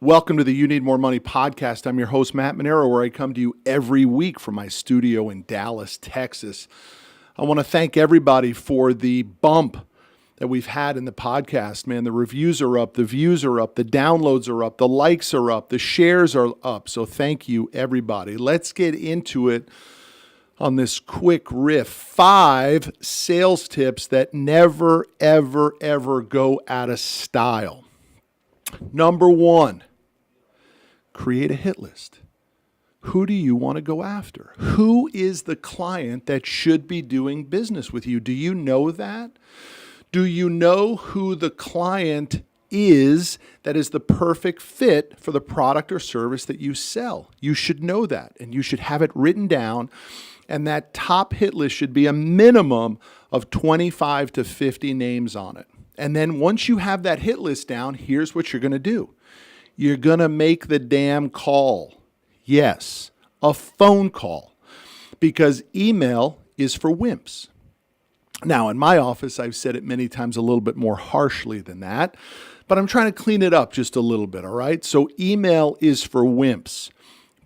Welcome to the You Need More Money podcast. I'm your host, Matt Manero, where I come to you every week from my studio in Dallas, Texas. I want to thank everybody for the bump that we've had in the podcast, man. The reviews are up, the views are up, the downloads are up, the likes are up, the shares are up. So thank you, everybody. Let's get into it on this quick riff. 5 sales tips that never, ever, ever go out of style. Number 1, create a hit list. Who do you want to go after? Who is the client that should be doing business with you? Do you know that? Do you know who the client is that is the perfect fit for the product or service that you sell? You should know that, and you should have it written down, and that top hit list should be a minimum of 25 to 50 names on it. And then once you have that hit list down, here's what you're going to do. You're going to make the damn call. Yes, a phone call, because email is for wimps. Now, in my office, I've said it many times a little bit more harshly than that, but I'm trying to clean it up just a little bit, all right? So email is for wimps.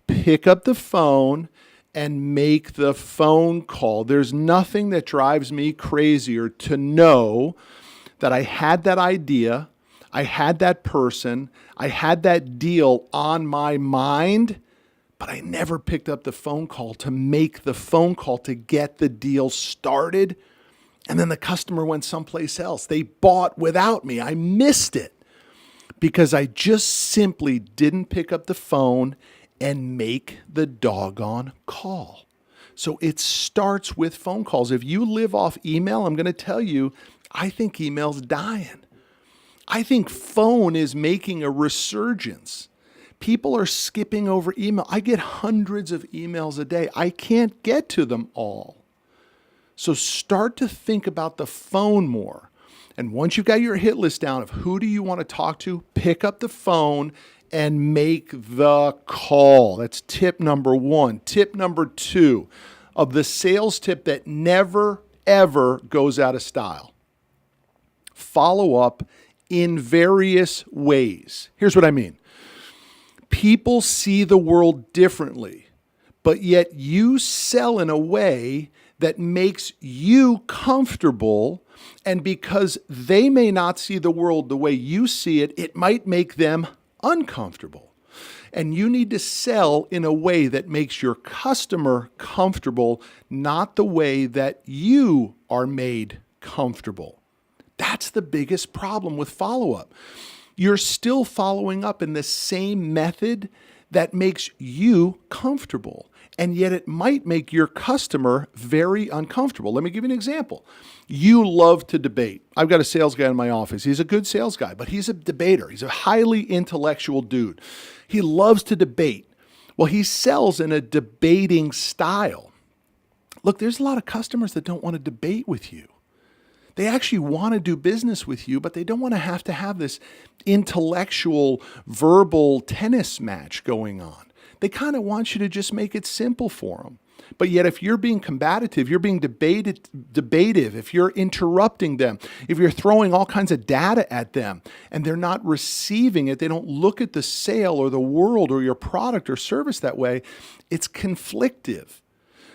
Pick up the phone and make the phone call. There's nothing that drives me crazier to know that I had that idea, I had that person, I had that deal on my mind, but I never picked up the phone call to make the phone call to get the deal started. And then the customer went someplace else. They bought without me. I missed it because I just simply didn't pick up the phone and make the doggone call. So it starts with phone calls. If you live off email, I'm going to tell you, I think email's dying. I think phone is making a resurgence. People are skipping over email. I get hundreds of emails a day. I can't get to them all. So start to think about the phone more. And once you've got your hit list down of who do you want to talk to, pick up the phone and make the call. That's tip number 1. Tip number 2 of the sales tip that never, ever goes out of style. Follow up in various ways. Here's what I mean. People see the world differently, but yet you sell in a way that makes you comfortable, and because they may not see the world the way you see it, it might make them uncomfortable. And you need to sell in a way that makes your customer comfortable, not the way that you are made comfortable. That's the biggest problem with follow-up. You're still following up in the same method that makes you comfortable, and yet it might make your customer very uncomfortable. Let me give you an example. You love to debate. I've got a sales guy in my office. He's a good sales guy, but he's a debater. He's a highly intellectual dude. He loves to debate. Well, he sells in a debating style. Look, there's a lot of customers that don't want to debate with you. They actually want to do business with you, but they don't want to have this intellectual, verbal tennis match going on. They kind of want you to just make it simple for them. But yet if you're being combative, you're being debative, if you're interrupting them, if you're throwing all kinds of data at them and they're not receiving it, they don't look at the sale or the world or your product or service that way, it's conflictive.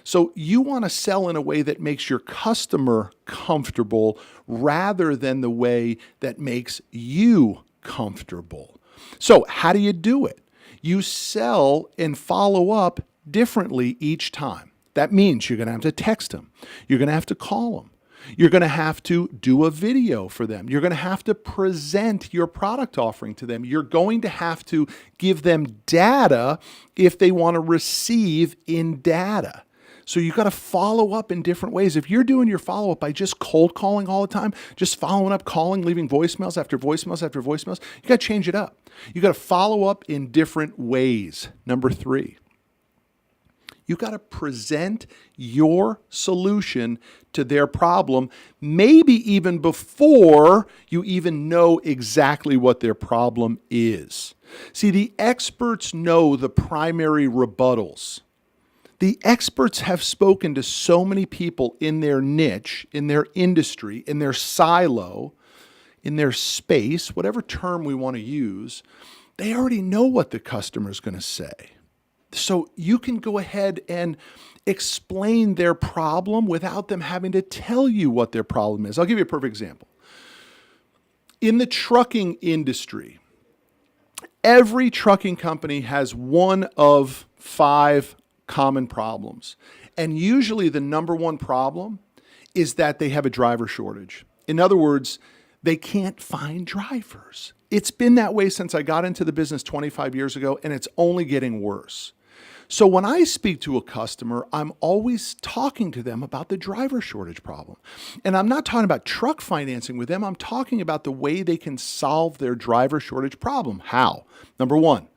So you want to sell in a way that makes your customer comfortable rather than the way that makes you comfortable. So how do you do it? You sell and follow up differently each time. That means you're going to have to text them. You're going to have to call them. You're going to have to do a video for them. You're going to have to present your product offering to them. You're going to have to give them data if they want to receive in data. So you got to follow up in different ways. If you're doing your follow-up by just cold calling all the time, just following up, calling, leaving voicemails after voicemails after voicemails, you got to change it up. You got to follow up in different ways. Number 3, you got to present your solution to their problem, maybe even before you even know exactly what their problem is. See, the experts know the primary rebuttals. The experts have spoken to so many people in their niche, in their industry, in their silo, in their space, whatever term we want to use, They already know what the customer's going to say. So you can go ahead and explain their problem without them having to tell you what their problem is. I'll give you a perfect example. In the trucking industry, every trucking company has one of 5 common problems. And usually the number one problem is that they have a driver shortage. In other words, they can't find drivers. It's been that way since I got into the business 25 years ago, and it's only getting worse. So when I speak to a customer, I'm always talking to them about the driver shortage problem. And I'm not talking about truck financing with them. I'm talking about the way they can solve their driver shortage problem. How? Number one,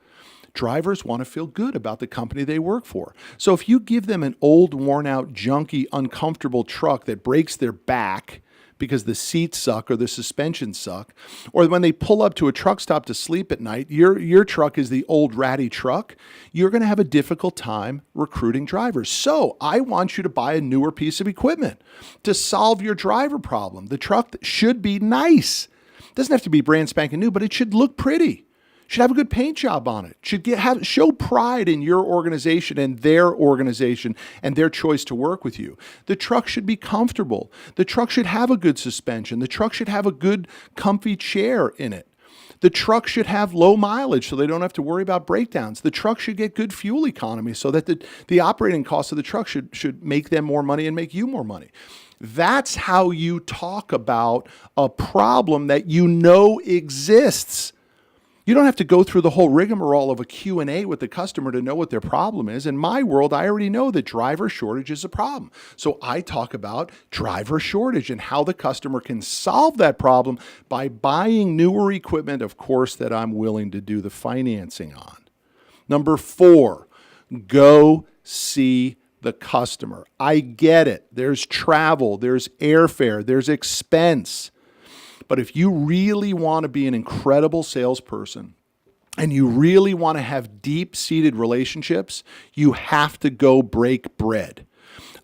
drivers want to feel good about the company they work for. So if you give them an old, worn out, junky, uncomfortable truck that breaks their back because the seats suck or the suspensions suck, or when they pull up to a truck stop to sleep at night, your truck is the old ratty truck, you're going to have a difficult time recruiting drivers. So I want you to buy a newer piece of equipment to solve your driver problem. The truck should be nice. It doesn't have to be brand spanking new, but it should look pretty. Should have a good paint job on it. Should show pride in your organization and their choice to work with you. The truck should be comfortable. The truck should have a good suspension. The truck should have a good comfy chair in it. The truck should have low mileage so they don't have to worry about breakdowns. The truck should get good fuel economy so that the operating costs of the truck should make them more money and make you more money. That's how you talk about a problem that you know exists. You don't have to go through the whole rigmarole of a Q&A with the customer to know what their problem is. In my world, I already know that driver shortage is a problem. So I talk about driver shortage and how the customer can solve that problem by buying newer equipment, of course, that I'm willing to do the financing on. Number 4, go see the customer. I get it. There's travel, there's airfare, there's expense. But if you really want to be an incredible salesperson and you really want to have deep-seated relationships, you have to go break bread.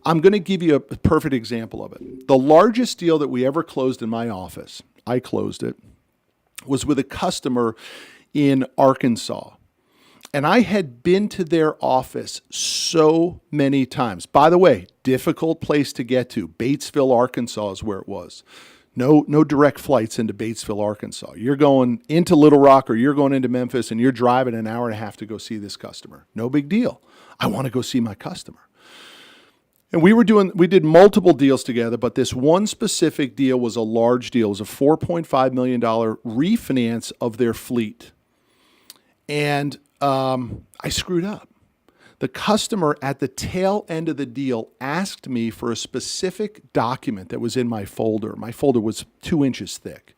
I'm going to give you a perfect example of it. The largest deal that we ever closed in my office, I closed it, was with a customer in Arkansas. And I had been to their office so many times. By the way, difficult place to get to. Batesville, Arkansas is where it was. No direct flights into Batesville, Arkansas. You're going into Little Rock or you're going into Memphis and you're driving an hour and a half to go see this customer. No big deal. I want to go see my customer. And we did multiple deals together, but this one specific deal was a large deal. It was a $4.5 million refinance of their fleet. And I screwed up. The customer at the tail end of the deal asked me for a specific document that was in my folder. My folder was 2 inches thick.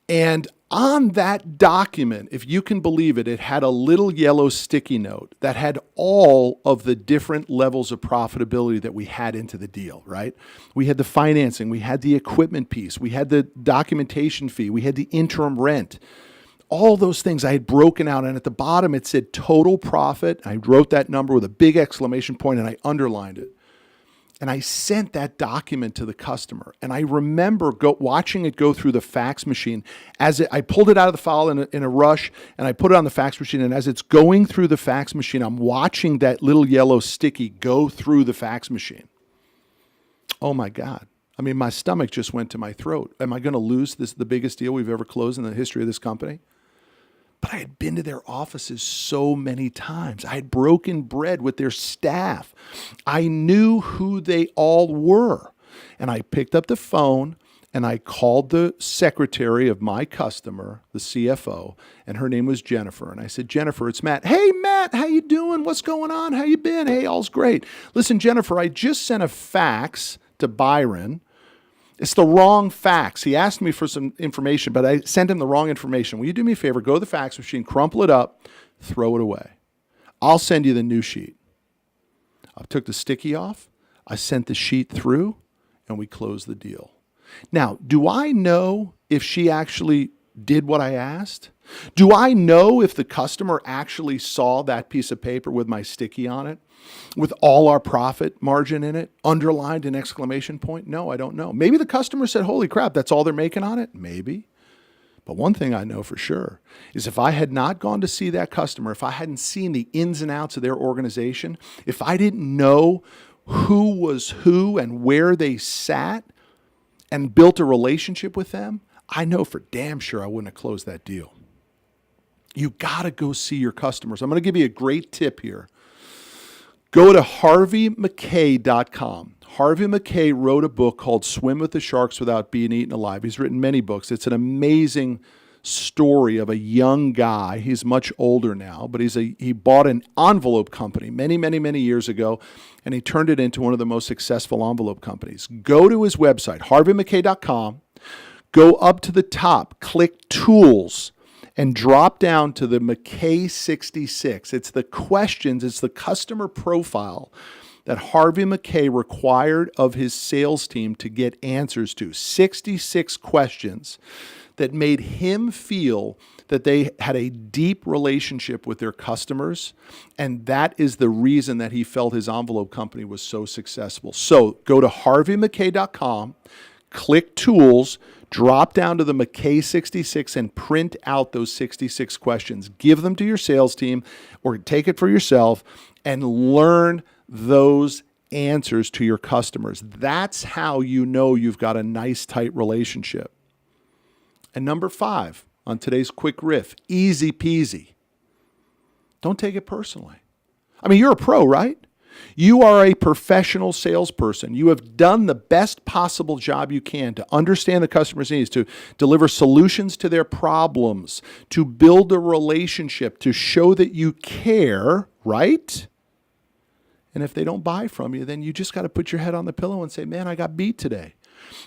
And on that document, if you can believe it, it had a little yellow sticky note that had all of the different levels of profitability that we had into the deal, right? We had the financing, we had the equipment piece, we had the documentation fee, we had the interim rent. All those things I had broken out, and at the bottom it said total profit. I wrote that number with a big exclamation point and I underlined it. And I sent that document to the customer. And I remember watching it go through the fax machine. I pulled it out of the file in a rush and I put it on the fax machine. And as it's going through the fax machine, I'm watching that little yellow sticky go through the fax machine. Oh my God. I mean, my stomach just went to my throat. Am I going to lose the biggest deal we've ever closed in the history of this company? But I had been to their offices so many times. I had broken bread with their staff. I knew who they all were. And I picked up the phone and I called the secretary of my customer, the CFO, and her name was Jennifer. And I said, Jennifer, it's Matt. Hey, Matt, how you doing? What's going on? How you been? Hey, all's great. Listen, Jennifer, I just sent a fax to Byron. It's the wrong fax. He asked me for some information, but I sent him the wrong information. Will you do me a favor? Go to the fax machine, crumple it up, throw it away. I'll send you the new sheet. I took the sticky off. I sent the sheet through, and we closed the deal. Now, do I know if she actually did what I asked? Do I know if the customer actually saw that piece of paper with my sticky on it, with all our profit margin in it, underlined an exclamation point? No, I don't know. Maybe the customer said, holy crap, that's all they're making on it? Maybe. But one thing I know for sure is if I had not gone to see that customer, if I hadn't seen the ins and outs of their organization, if I didn't know who was who and where they sat and built a relationship with them, I know for damn sure I wouldn't have closed that deal. You got to go see your customers. I'm going to give you a great tip here. Go to harveymckay.com. Harvey McKay wrote a book called Swim with the Sharks Without Being Eaten Alive. He's written many books. It's an amazing story of a young guy. He's much older now, but he bought an envelope company many years ago, and he turned it into one of the most successful envelope companies. Go to his website, harveymckay.com. Go up to the top, click Tools, and drop down to the McKay 66. It's the questions, it's the customer profile that Harvey McKay required of his sales team to get answers to. 66 questions that made him feel that they had a deep relationship with their customers, and that is the reason that he felt his envelope company was so successful. So go to harveymckay.com, click Tools, drop down to the McKay 66 and print out those 66 questions. Give them to your sales team or take it for yourself and learn those answers to your customers. That's how you know you've got a nice, tight relationship. And number 5 on today's quick riff, easy peasy. Don't take it personally. I mean, you're a pro, right? You are a professional salesperson. You have done the best possible job you can to understand the customer's needs, to deliver solutions to their problems, to build a relationship, to show that you care, right? And if they don't buy from you, then you just got to put your head on the pillow and say, man, I got beat today.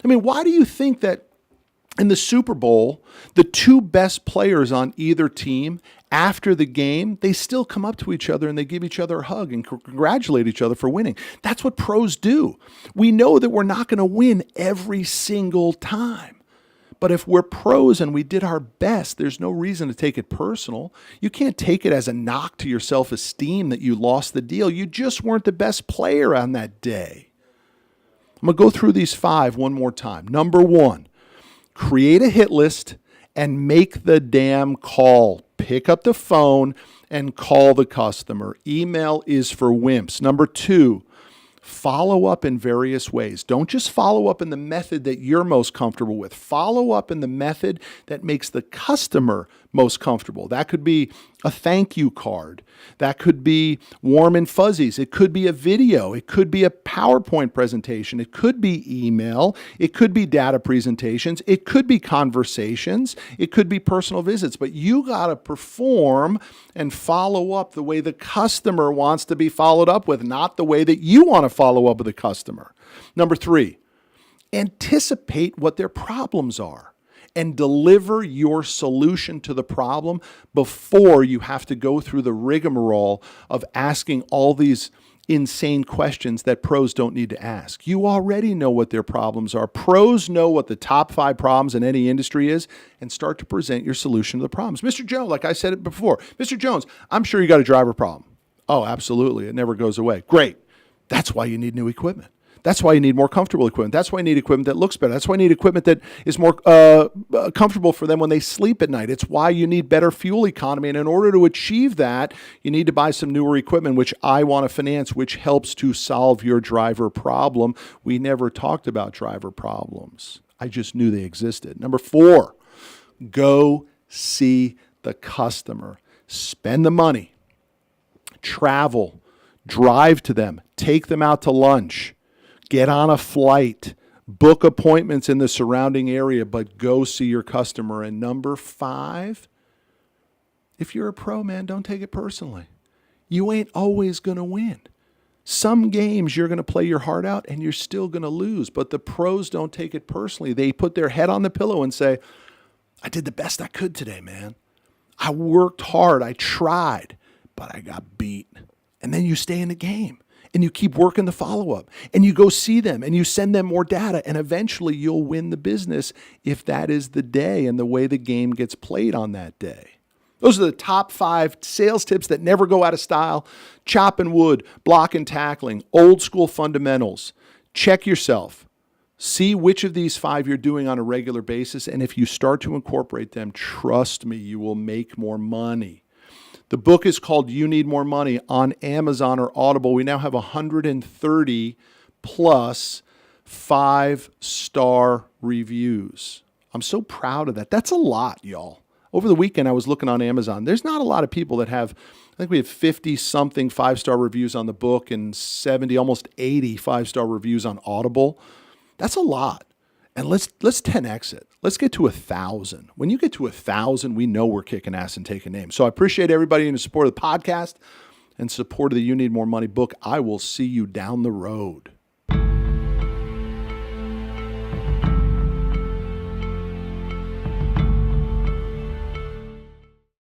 I mean, why do you think that in the Super Bowl, the 2 best players on either team, after the game, they still come up to each other and they give each other a hug and congratulate each other for winning? That's what pros do. We know that we're not going to win every single time. But if we're pros and we did our best, there's no reason to take it personal. You can't take it as a knock to your self-esteem that you lost the deal. You just weren't the best player on that day. I'm going to go through these 5 one more time. Number 1, create a hit list and make the damn call. Pick up the phone and call the customer. Email is for wimps. Number 2, follow up in various ways. Don't just follow up in the method that you're most comfortable with. Follow up in the method that makes the customer most comfortable. That could be a thank you card. That could be warm and fuzzies. It could be a video. It could be a PowerPoint presentation. It could be email. It could be data presentations. It could be conversations. It could be personal visits. But you got to perform and follow up the way the customer wants to be followed up with, not the way that you want to follow up with the customer. Number 3, anticipate what their problems are and deliver your solution to the problem before you have to go through the rigmarole of asking all these insane questions that pros don't need to ask. You already know what their problems are. Pros know what the top 5 problems in any industry is and start to present your solution to the problems. Mr. Jones, like I said it before, Mr. Jones, I'm sure you got a driver problem. Oh, absolutely. It never goes away. Great. That's why you need new equipment. That's why you need more comfortable equipment. That's why you need equipment that looks better. That's why you need equipment that is more comfortable for them when they sleep at night. It's why you need better fuel economy. And in order to achieve that, you need to buy some newer equipment, which I want to finance, which helps to solve your driver problem. We never talked about driver problems. I just knew they existed. Number 4, go see the customer. Spend the money. Travel. Drive to them. Take them out to lunch. Get on a flight, book appointments in the surrounding area, but go see your customer. And number 5, if you're a pro, man, don't take it personally. You ain't always going to win. Some games you're going to play your heart out and you're still going to lose, but the pros don't take it personally. They put their head on the pillow and say, I did the best I could today, man. I worked hard. I tried, but I got beat. And then you stay in the game. And you keep working the follow-up, and you go see them, and you send them more data, and eventually you'll win the business if that is the day and the way the game gets played on that day. Those are the top 5 sales tips that never go out of style. Chopping wood, block and tackling, old school fundamentals. Check yourself. See which of these 5 you're doing on a regular basis, and if you start to incorporate them, trust me, you will make more money. The book is called You Need More Money on Amazon or Audible. We now have 130 plus 5-star reviews. I'm so proud of that. That's a lot, y'all. Over the weekend, I was looking on Amazon. There's not a lot of people that have, I think we have 50-something 5-star reviews on the book and 70, almost 80 5-star reviews on Audible. That's a lot. And let's 10x it. Let's get to 1,000. When you get to 1,000, we know we're kicking ass and taking names. So I appreciate everybody in the support of the podcast and support of the You Need More Money book. I will see you down the road.